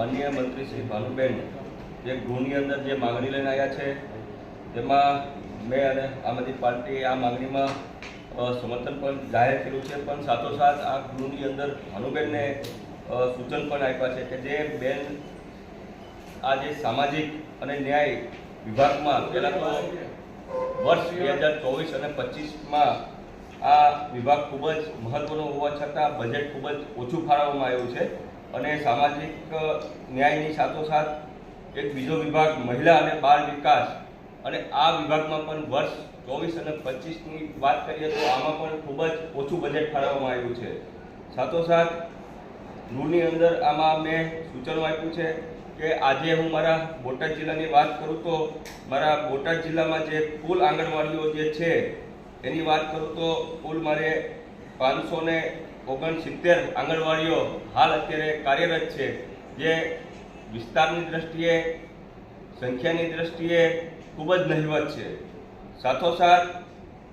માનનીય મંત્રી શ્રી ભાનુબેન જે ગૃહની અંદર જે માગણી લઈને આવ્યા છે તેમાં મેં અને આમ આદમી પાર્ટીએ આ માગણીમાં સમર્થન પણ જાહેર કર્યું છે, પણ સાથોસાથ આ ગૃહની અંદર ભાનુબેનને સૂચન પણ આપ્યા છે કે જે બેન આ જે સામાજિક અને ન્યાય વિભાગમાં પહેલાં તો વર્ષ 2024 અને 25માં આ વિભાગ ખૂબ જ મહત્વનો હોવા છતાં બજેટ ખૂબ જ ઓછું ફાળવવામાં આવ્યું છે અને સામાજિક ન્યાયની સાથોસાથ એક બીજો વિભાગ મહિલા અને બાળ વિકાસ અને આ વિભાગમાં પણ વર્ષ 24 અને 25ની વાત કરીએ તો આમાં પણ ખૂબ જ ઓછું બજેટ ફાળવવામાં આવ્યું છે। સાથોસાથ ગૃહની અંદર આમાં મેં સૂચનો આપ્યું છે કે આજે હું મારા બોટાદ જિલ્લાની વાત કરું તો મારા બોટાદ જિલ્લામાં જે કુલ આંગણવાડીઓ જે છે એની વાત કરું તો કુલ મારે 569 આંગણવાડીઓ હાલ અત્યારે કાર્યરત છે, જે વિસ્તારની દ્રષ્ટિએ સંખ્યાની દ્રષ્ટિએ ખૂબ જ નહિવત છે। સાથોસાથ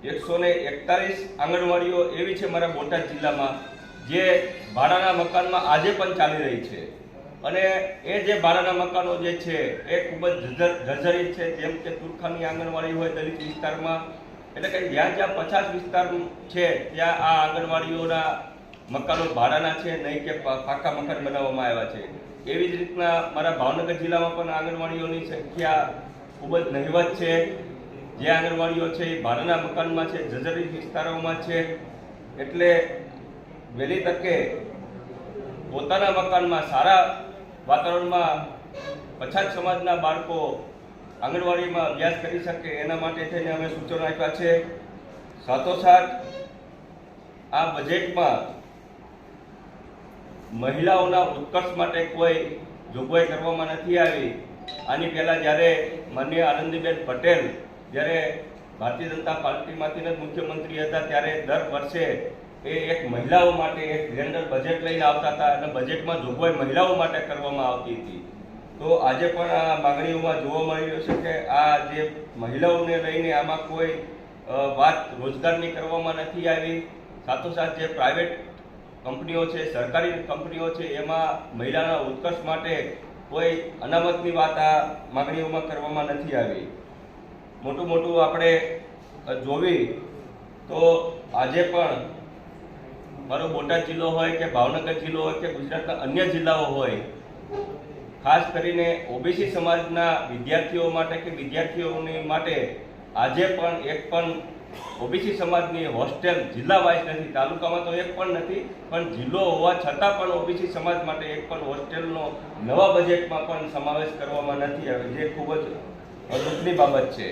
141 આંગણવાડીઓ એવી છે મારા બોટાદ જિલ્લામાં જે ભાડાના મકાનમાં આજે પણ ચાલી રહી છે અને એ જે ભાડાના મકાનો જે છે એ ખૂબ જ જર્જરિત છે, જેમ કે તુરખાની આંગણવાડી હોય દલિત વિસ્તારમાં, એટલે કે જ્યાં જ્યાં 50 વિસ્તાર છે ત્યાં આ આંગણવાડીઓના મકાનો ભાડાના છે, નહીં કે પાકા મકાન બનાવવામાં આવ્યા છે। એવી જ રીતના મારા ભાવનગર જિલ્લામાં પણ આંગણવાડીઓની સંખ્યા ખૂબ જ નહિવત છે, જે આંગણવાડીઓ છે એ ભાડાના મકાનમાં છે, જર્જરિત વિસ્તારોમાં છે। એટલે વહેલી તકે પોતાના મકાનમાં સારા વાતાવરણમાં પછાત સમાજના બાળકો આંગણવાડીમાં અભ્યાસ કરી શકે એના માટે થઈને અમે સૂચનો આપ્યા છે। સાથોસાથ આ બજેટમાં મહિલાઓના ઉત્કર્ષ માટે કોઈ જોગવાઈ કરવામાં નથી આવી। આની પહેલાં જ્યારે માનનીય આનંદીબેન પટેલ જ્યારે ભારતીય જનતા પાર્ટીમાંથી જ મુખ્યમંત્રી હતા ત્યારે દર વર્ષે એ એક મહિલાઓ માટે એક જેન્ડર બજેટ લઈને આવતા હતા અને બજેટમાં જોગવાઈ મહિલાઓ માટે કરવામાં આવતી હતી। તો આજે પણ આ માગણીઓમાં જોવા મળી રહ્યું છે કે આ જે મહિલાઓને લઈને આમાં કોઈ વાત રોજગારની કરવામાં નથી આવી। સાથોસાથ જે પ્રાઇવેટ કંપનીઓ છે, સરકારી કંપનીઓ છે, એમાં મહિલાના ઉત્કર્ષ માટે કોઈ અનામતની વાત આ માગણીઓમાં કરવામાં નથી આવી। મોટું આપણે જોવી તો આજે પણ મારો બોટાદ જિલ્લો હોય કે ભાવનગર જિલ્લો હોય કે ગુજરાતના અન્ય જિલ્લાઓ હોય, ખાસ કરીને ઓબીસી સમાજના વિદ્યાર્થીઓ માટે કે વિદ્યાર્થીઓની માટે આજે પણ એક પણ ઓબીસી સમાજની હોસ્ટેલ જિલ્લા વાઇઝ નથી, તાલુકામાં તો એક પણ નથી, પણ જિલ્લો હોવા છતાં પણ ઓબીસી સમાજ માટે એક પણ હોસ્ટેલનો નવા બજેટમાં પણ સમાવેશ કરવામાં નથી આવે, જે ખૂબ જ દુઃખની બાબત છે।